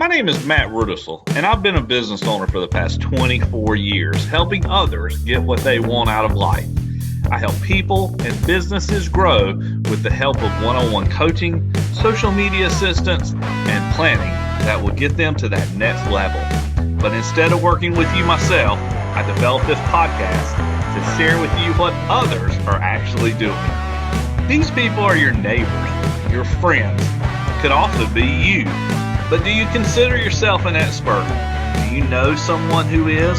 My name is Matt Rudisell, and I've been a business owner for the past 24 years, helping others get what they want out of life. I help people and businesses grow with the help of one-on-one coaching, social media assistance, and planning that will get them to that next level. But instead of working with you myself, I developed this podcast to share with you what others are actually doing. These people are your neighbors, your friends, could also be you. But do you consider yourself an expert? Do you know someone who is?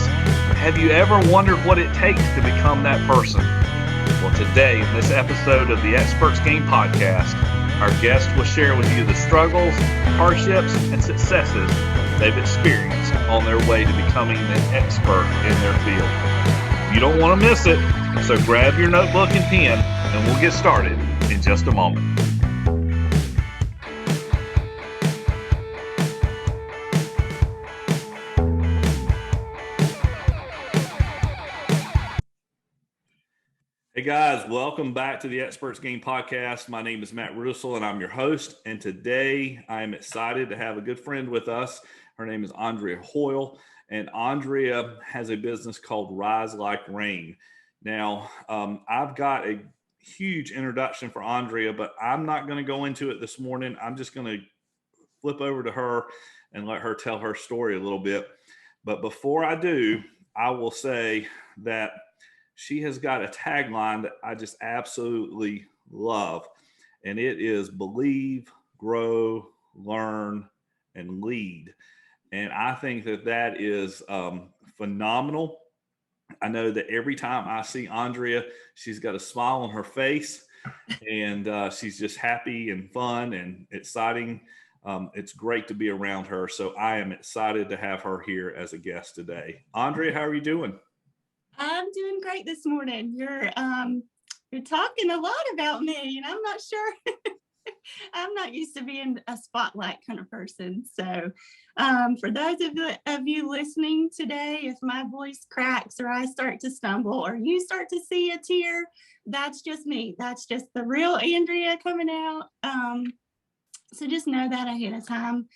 Have you ever wondered what it takes to become that person? Well, today, in this episode of the Experts Game podcast, our guest will share with you the struggles, hardships, and successes they've experienced on their way to becoming an expert in their field. You don't want to miss it, so grab your notebook and pen, and we'll get started in just a moment. Hey guys, welcome back to the Experts Game podcast. My name is Matt Rudisell and I'm your host. And today I am excited to have a good friend with us. Her name is Andrea Hoyle, and Andrea has a business called Rise Like Rain. Now, I've got a huge introduction for Andrea, but I'm not going to go into it this morning. I'm just going to flip over to her and let her tell her story a little bit. But before I do, I will say that she has got a tagline that I just absolutely love, and it is believe, grow, learn, and lead. And I think that that is phenomenal. I know that every time I see Andrea, she's got a smile on her face, and she's just happy and fun and exciting. It's great to be around her. So I am excited to have her here as a guest today. Andrea, how are you doing? I'm doing great this morning. You're talking a lot about me, and I'm not sure. I'm not used to being a spotlight kind of person. So for those of you listening today, if my voice cracks or I start to stumble or you start to see a tear, that's just me. That's just the real Andrea coming out. So just know that ahead of time.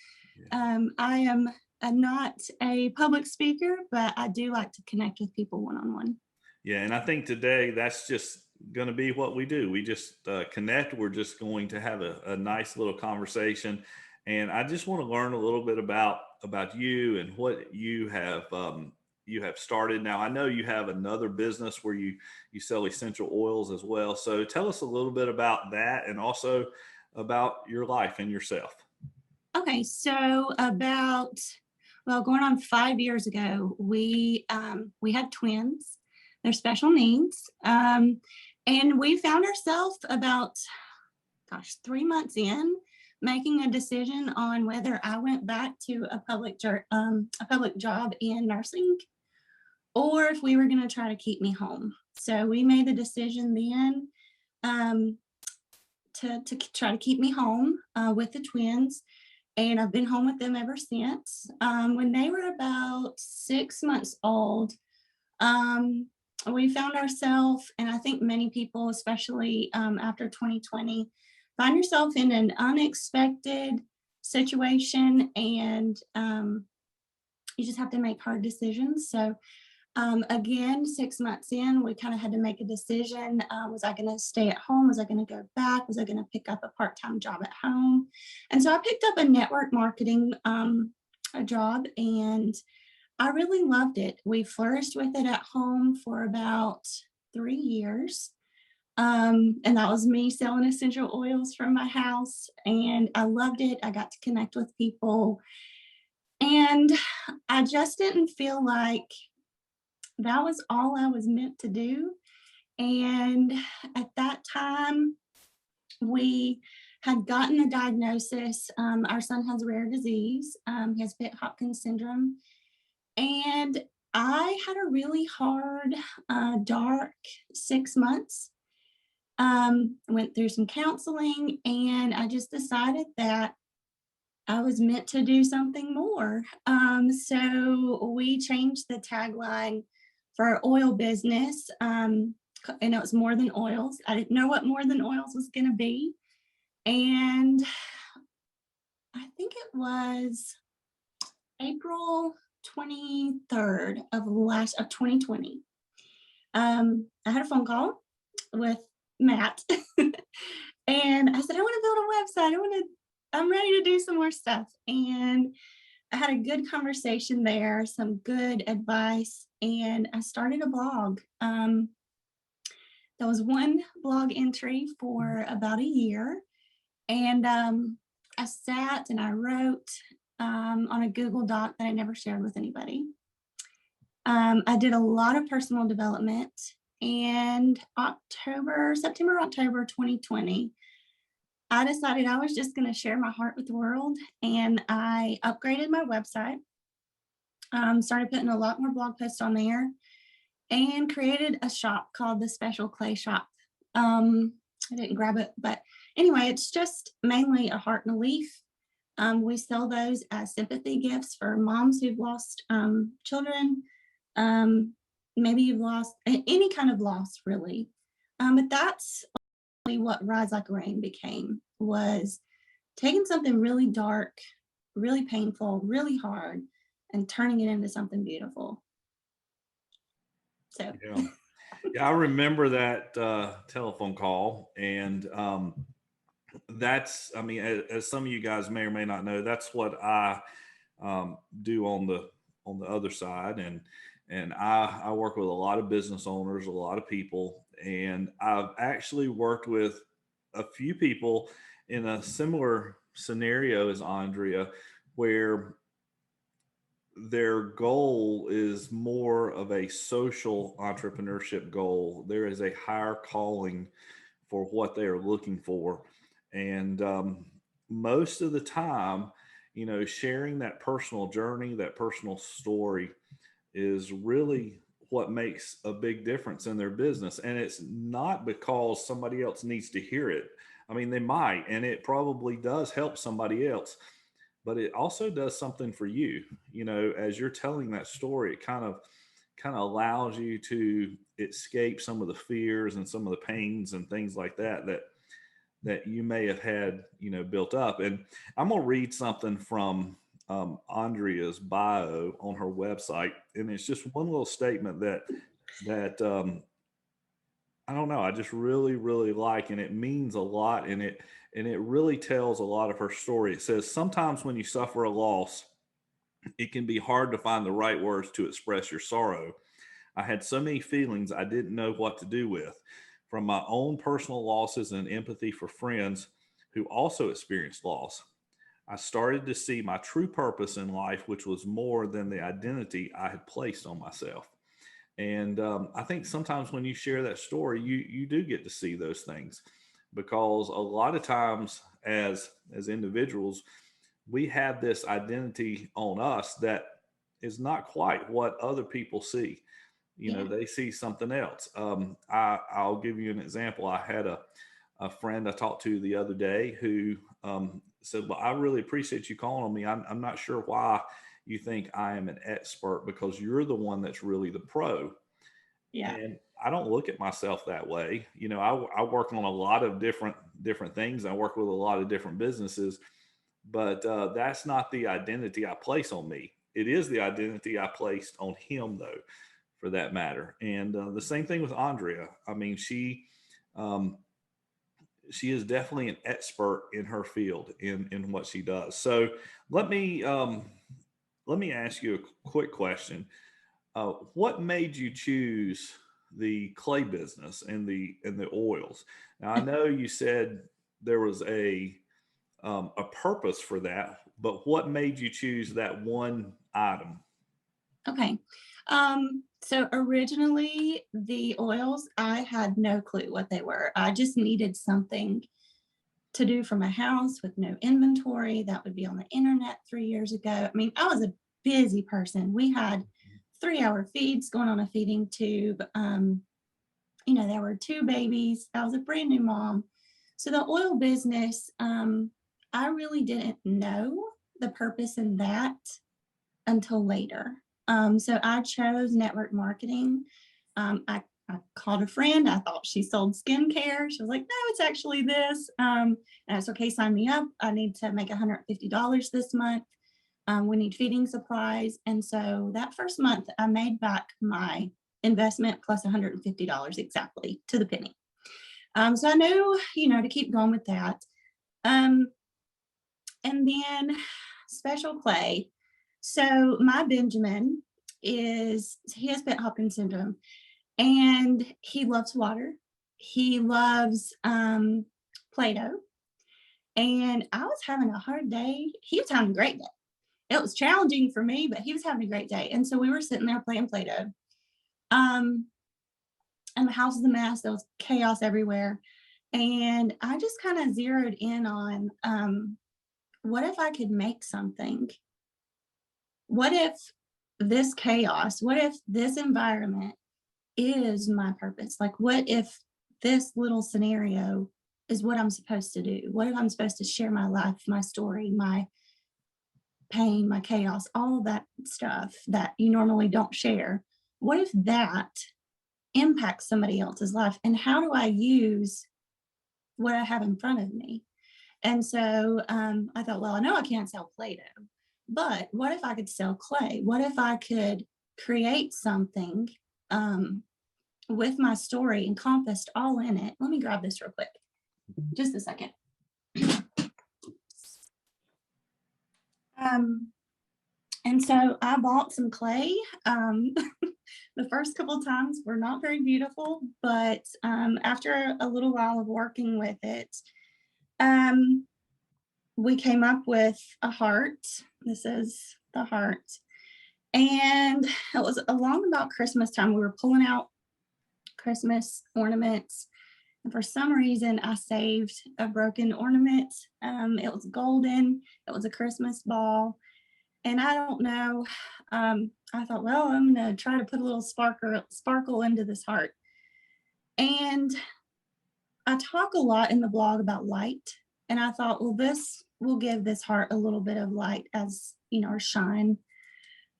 I'm not a public speaker, but I do like to connect with people one-on-one. Yeah, and I think today that's just going to be what we do. We just connect. We're just going to have a nice little conversation. And I just want to learn a little bit about you and what you have started. Now, I know you have another business where you sell essential oils as well. So tell us a little bit about that and also about your life and yourself. Okay, so going on 5 years ago, we had twins. They're special needs, and we found ourselves about 3 months in making a decision on whether I went back to a public job in nursing, or if we were going to try to keep me home. So we made the decision then to try to keep me home with the twins. And I've been home with them ever since. When they were about 6 months old, we found ourselves, and I think many people, especially after 2020, find yourself in an unexpected situation, and you just have to make hard decisions. So again, 6 months in, we kind of had to make a decision. Was I going to stay at home? Was I going to go back? Was I going to pick up a part-time job at home? And so I picked up a network marketing job, and I really loved it. We flourished with it at home for about 3 years. And that was me selling essential oils from my house. And I loved it. I got to connect with people. And I just didn't feel like that was all I was meant to do. And at that time, we had gotten the diagnosis. Our son has a rare disease. He has Pitt-Hopkins syndrome. And I had a really hard, dark 6 months. Went through some counseling, and I just decided that I was meant to do something more. So we changed the tagline for our oil business, and it was More Than Oils. I didn't know what More Than Oils was going to be. And I think it was April 23rd of 2020. I had a phone call with Matt and I said, I want to build a website. I'm ready to do some more stuff. And I had a good conversation there, some good advice, and I started a blog. There was one blog entry for about a year, and I sat and I wrote on a Google Doc that I never shared with anybody. I did a lot of personal development, and September, October 2020, I decided I was just going to share my heart with the world, and I upgraded my website, started putting a lot more blog posts on there, and created a shop called the Special Clay Shop. I didn't grab it, but anyway, it's just mainly a heart and a leaf. We sell those as sympathy gifts for moms who've lost children. Maybe you've lost any kind of loss, really. But that's what Rise Like a Rain became, was taking something really dark, really painful, really hard, and turning it into something beautiful. So yeah, I remember that telephone call, and I mean, as some of you guys may or may not know, that's what I do on the other side, and I work with a lot of business owners, a lot of people, and I've actually worked with a few people in a similar scenario as Andrea, where their goal is more of a social entrepreneurship goal. There is a higher calling for what they are looking for. And most of the time, sharing that personal journey, that personal story is really what makes a big difference in their business. And it's not because somebody else needs to hear it. I mean, they might, and it probably does help somebody else, but it also does something for you. As you're telling that story, it kind of allows you to escape some of the fears and some of the pains and things like that you may have had built up. And I'm going to read something from Andrea's bio on her website, and it's just one little statement that I don't know, I just really really like, and it means a lot, and it really tells a lot of her story. It says, sometimes when you suffer a loss, it can be hard to find the right words to express your sorrow. I had so many feelings I didn't know what to do with, from my own personal losses and empathy for friends who also experienced loss. I started to see my true purpose in life, which was more than the identity I had placed on myself. And I think sometimes when you share that story, you do get to see those things, because a lot of times as individuals, we have this identity on us that is not quite what other people see. yeah. They see something else. I'll give you an example. I had a friend I talked to the other day who said, well, I really appreciate you calling on me. I'm not sure why you think I am an expert, because you're the one that's really the pro. Yeah. And I don't look at myself that way. I work on a lot of different things. I work with a lot of different businesses, but that's not the identity I place on me. It is the identity I placed on him, though, for that matter. And the same thing with Andrea. I mean, um, she is definitely an expert in her field, in what she does. So let me let me ask you a quick question. What made you choose the clay business and the oils? Now, I know you said there was a purpose for that, but what made you choose that one item? Okay. So originally the oils, I had no clue what they were. I just needed something to do for my house with no inventory that would be on the internet 3 years ago. I mean, I was a busy person. We had 3-hour feeds going on a feeding tube. There were 2 babies. I was a brand new mom. So the oil business, I really didn't know the purpose in that until later. So I chose network marketing. I called a friend. I thought she sold skincare. She was like, no, it's actually this. And I said, okay, sign me up. I need to make $150 this month. We need feeding supplies. And so that first month, I made back my investment plus $150 exactly to the penny. So I knew, to keep going with that. Um, and then special clay. So my Benjamin he has Pitt Hopkins syndrome, and he loves water. He loves Play-Doh. And I was having a hard day. He was having a great day. It was challenging for me, but he was having a great day. And so we were sitting there playing Play-Doh. And the house was a mess. There was chaos everywhere. And I just kind of zeroed in on what if I could make something? What if this chaos, what if this environment is my purpose? Like, what if this little scenario is what I'm supposed to do? What if I'm supposed to share my life, my story, my pain, my chaos, all of that stuff that you normally don't share? What if that impacts somebody else's life? And how do I use what I have in front of me? And so I thought, well, I know I can't sell Play-Doh, but what if I could sell clay? What if I could create something with my story encompassed all in it? Let me grab this real quick. Just a second. And so I bought some clay. The first couple of times were not very beautiful, but after a little while of working with it, we came up with a heart. This is the heart. And it was along about Christmas time. We were pulling out Christmas ornaments. And for some reason, I saved a broken ornament. It was golden. It was a Christmas ball. And I don't know. I thought, well, I'm going to try to put a little sparkle into this heart. And I talk a lot in the blog about light. And I thought, well, this will give this heart a little bit of light as, or shine.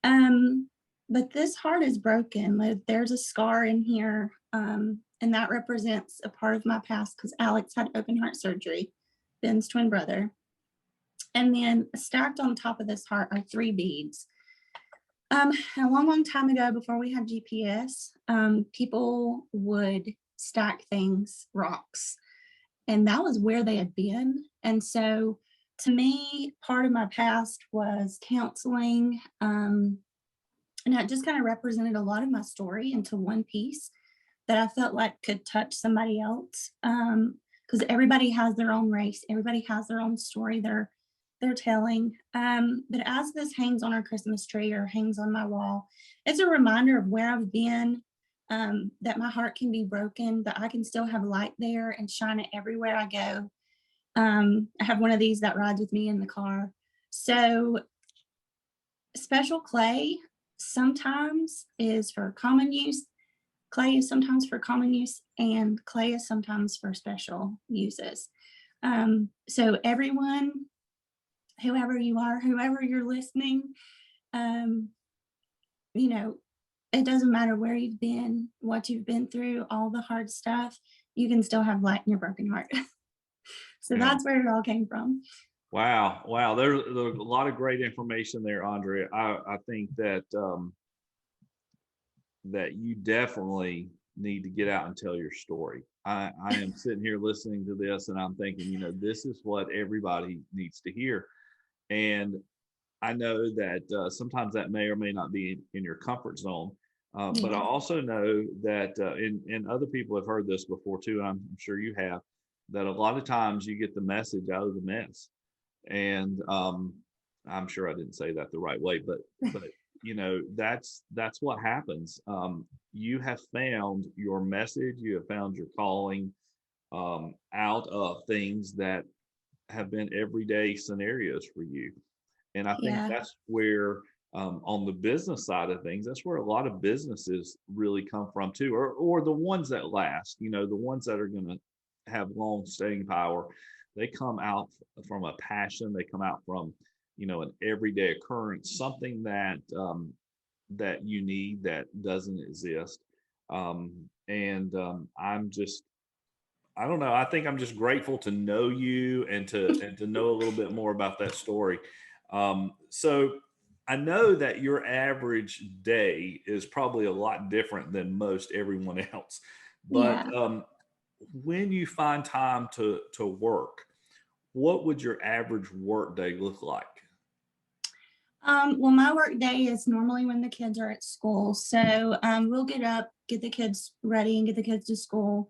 But this heart is broken. There's a scar in here. And that represents a part of my past because Alex had open heart surgery, Ben's twin brother. And then stacked on top of this heart are 3 beads. A long time ago, before we had GPS, people would stack things, rocks, and that was where they had been. And so to me, part of my past was counseling. And it just kind of represented a lot of my story into one piece that I felt like could touch somebody else. Because everybody has their own race, everybody has their own story they're telling. But as this hangs on our Christmas tree or hangs on my wall, it's a reminder of where I've been, that my heart can be broken, but I can still have light there and shine it everywhere I go. I have one of these that rides with me in the car. So special clay sometimes is for common use. Clay is sometimes for common use, and clay is sometimes for special uses. So everyone, whoever you are, whoever you're listening, it doesn't matter where you've been, what you've been through, all the hard stuff, you can still have light in your broken heart. So that's where it all came from. Wow. There's a lot of great information there, Andrea. I think that that you definitely need to get out and tell your story. I am sitting here listening to this and I'm thinking, this is what everybody needs to hear. And I know that sometimes that may or may not be in your comfort zone. But I also know that, and other people have heard this before too, and I'm sure you have, that a lot of times you get the message out of the mess. And I'm sure I didn't say that the right way, but that's what happens. You have found your message, you have found your calling out of things that have been everyday scenarios for you. And I think that's where, on the business side of things, that's where a lot of businesses really come from too, or the ones that last, the ones that are going to have long staying power. They come out from a passion. They come out from, an everyday occurrence, something that that you need that doesn't exist. I'm just, I don't know. I think I'm just grateful to know you and to know a little bit more about that story. So I know that your average day is probably a lot different than most everyone else, but Yeah. when you find time to work, what would your average work day look like? Well, my work day is normally when the kids are at school. So we'll get up, get the kids ready, and get the kids to school.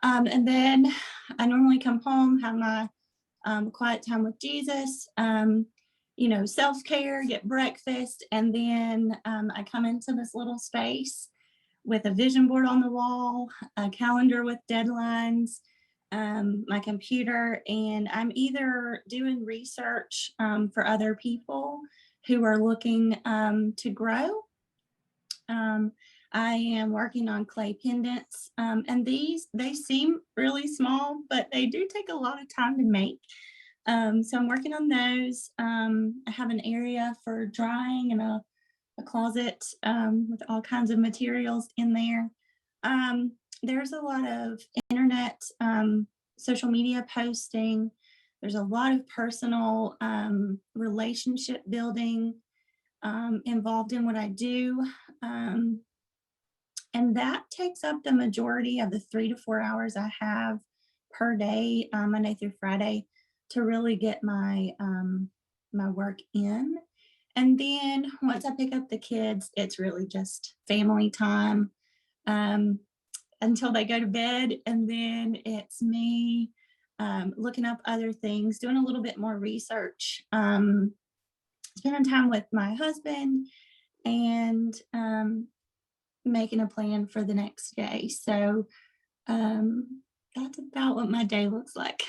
And then I normally come home, have my quiet time with Jesus, self care, get breakfast. And then I come into this little space with a vision board on the wall, a calendar with deadlines, my computer, and I'm either doing research for other people who are looking to grow. Um, I am working on clay pendants, and they seem really small, but they do take a lot of time to make. So I'm working on those. I have an area for drying and a closet with all kinds of materials in there. Um, there's a lot of internet, social media posting. There's a lot of personal relationship building involved in what I do. Um, and that takes up the majority of the 3 to 4 hours I have per day, Monday through Friday, to really get my work in. And then once I pick up the kids, it's really just family time um, until they go to bed. And then it's me looking up other things, doing a little bit more research, spending time with my husband, and making a plan for the next day. So that's about what my day looks like.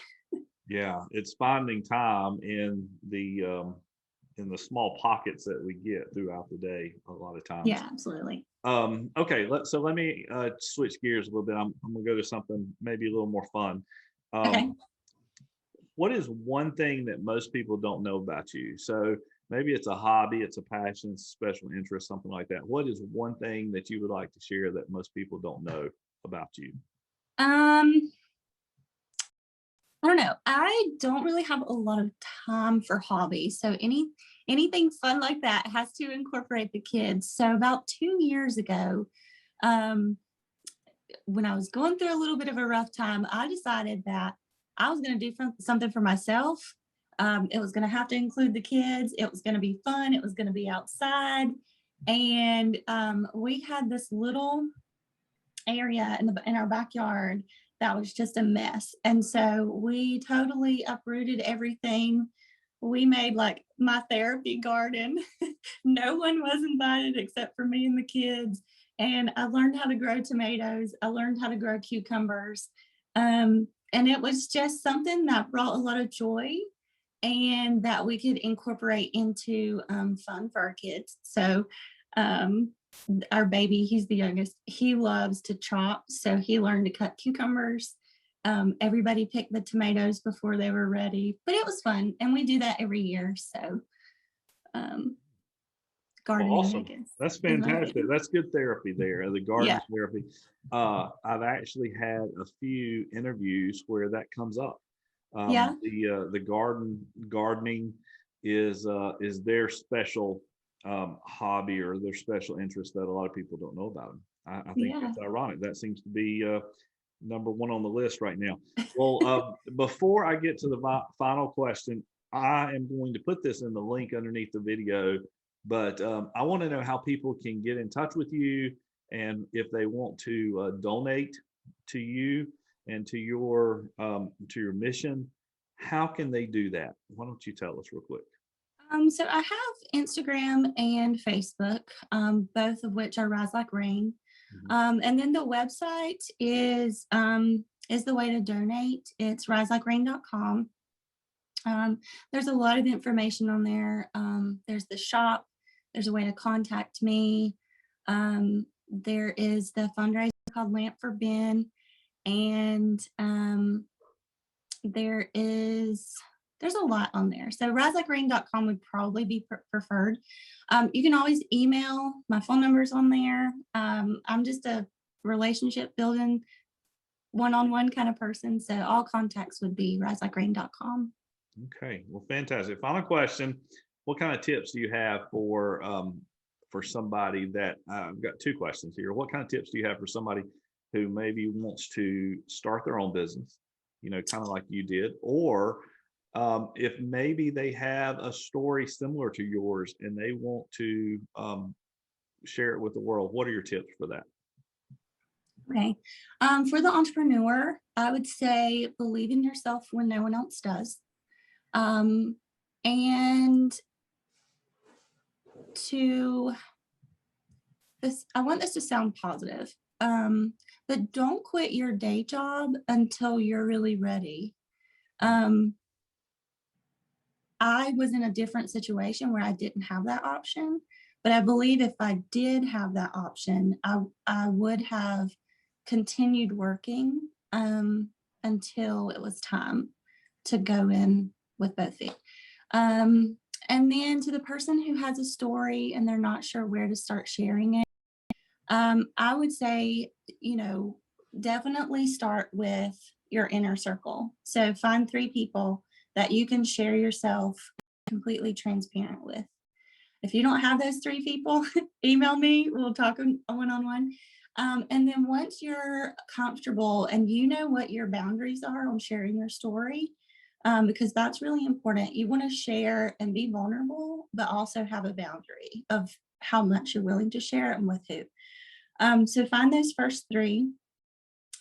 Yeah, it's finding time in the small pockets that we get throughout the day a lot of times. Yeah, absolutely. Okay, let me switch gears a little bit. I'm gonna go to something maybe a little more fun. Okay. Um, what is one thing that most people don't know about you? So maybe it's a hobby, it's a passion, it's a special interest, something like that. What is one thing that you would like to share that most people don't know about you? Um, I don't know. I don't really have a lot of time for hobbies. So anything fun like that has to incorporate the kids. So about 2 years ago, um, when I was going through a little bit of a rough time, I decided that I was going to do something for myself. It was going to have to include the kids. It was going to be fun. It was going to be outside. And we had this little area in our backyard that was just a mess. And so we totally uprooted everything. We made like my therapy garden. No one was invited except for me and the kids. And I learned how to grow tomatoes. I learned how to grow cucumbers. And it was just something that brought a lot of joy and that we could incorporate into fun for our kids. So um, our baby, he's the youngest, he loves to chop. So he learned to cut cucumbers. Everybody picked the tomatoes before they were ready, but it was fun. And we do that every year. So um, Well, gardening, I awesome. guess, That's is my fantastic. thing. That's good therapy there, the garden Yeah. therapy. I've actually had a few interviews where that comes up. Yeah. The gardening is their special hobby or their special interest that a lot of people don't know about them. I think Yeah. that's ironic. That seems to be number one on the list right now. Well, before I get to the final question, I am going to put this in the link underneath the video, but I want to know how people can get in touch with you and if they want to donate to you and to your mission. How can they do that? Why don't you tell us real quick? So I have Instagram and Facebook, both of which are Rise Like Rain. Mhm. And then the website is the way to donate. It's riselikerain.com. There's a lot of information on there. There's the shop. There's a way to contact me. There is the fundraiser called Lamp for Ben, and there's a lot on there. So riselikerain.com would probably be preferred. You can always email. My phone number's on there. I'm just a relationship building one-on-one kind of person. So all contacts would be riselikerain.com. Okay, well, fantastic. Final question. what kind of tips do you have for somebody that I've got two questions here. What kind of tips do you have for somebody who maybe wants to start their own business, kind of like you did, or if maybe they have a story similar to yours and they want to share it with the world? What are your tips for that? Okay. For the entrepreneur, I would say believe in yourself when no one else does. And I want this to sound positive, but don't quit your day job until you're really ready. I was in a different situation where I didn't have that option, but I believe if I did have that option, I would have continued working until it was time to go in with both feet. And then to the person who has a story and they're not sure where to start sharing it, I would say, definitely start with your inner circle. So find 3 people that you can share yourself completely transparent with. If you don't have those 3 people, email me. We'll talk one-on-one. And then once you're comfortable and you know what your boundaries are on sharing your story, because that's really important. You want to share and be vulnerable, but also have a boundary of how much you're willing to share and with who. So find those first 3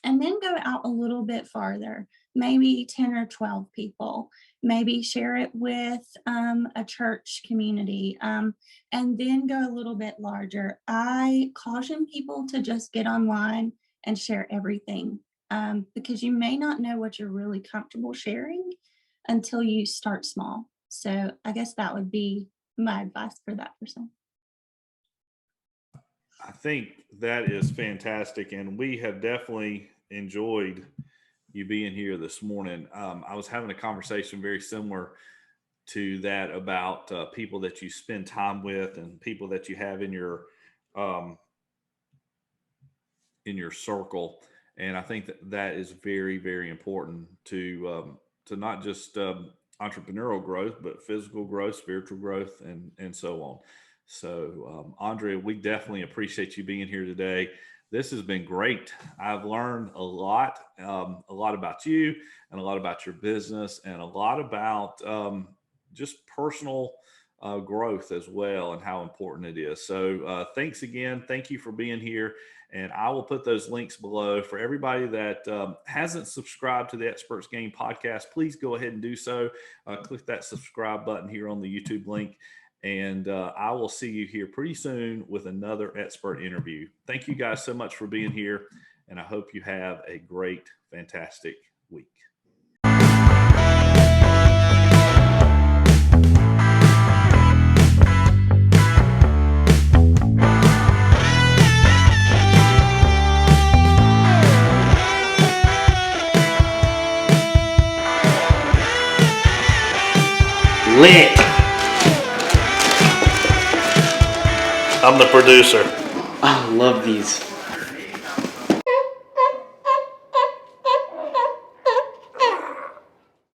and then go out a little bit farther, maybe 10 or 12 people, maybe share it with a church community, and then go a little bit larger. I caution people to just get online and share everything, because you may not know what you're really comfortable sharing until you start small. So I guess that would be my advice for that person. I think that is fantastic, and we have definitely enjoyed you being here this morning. I was having a conversation very similar to that about people that you spend time with and people that you have in your circle, and I think that is very, very important to not just entrepreneurial growth, but physical growth, spiritual growth, and so on. So, Andrea, we definitely appreciate you being here today. This has been great. I've learned a lot about you and a lot about your business and a lot about just personal growth as well and how important it is. So thanks again. Thank you for being here. And I will put those links below for everybody that hasn't subscribed to the Experts Game podcast. Please go ahead and do so. Click that subscribe button here on the YouTube link. And I will see you here pretty soon with another expert interview. Thank you guys so much for being here. And I hope you have a great, fantastic week. Lit. I'm the producer. I love these.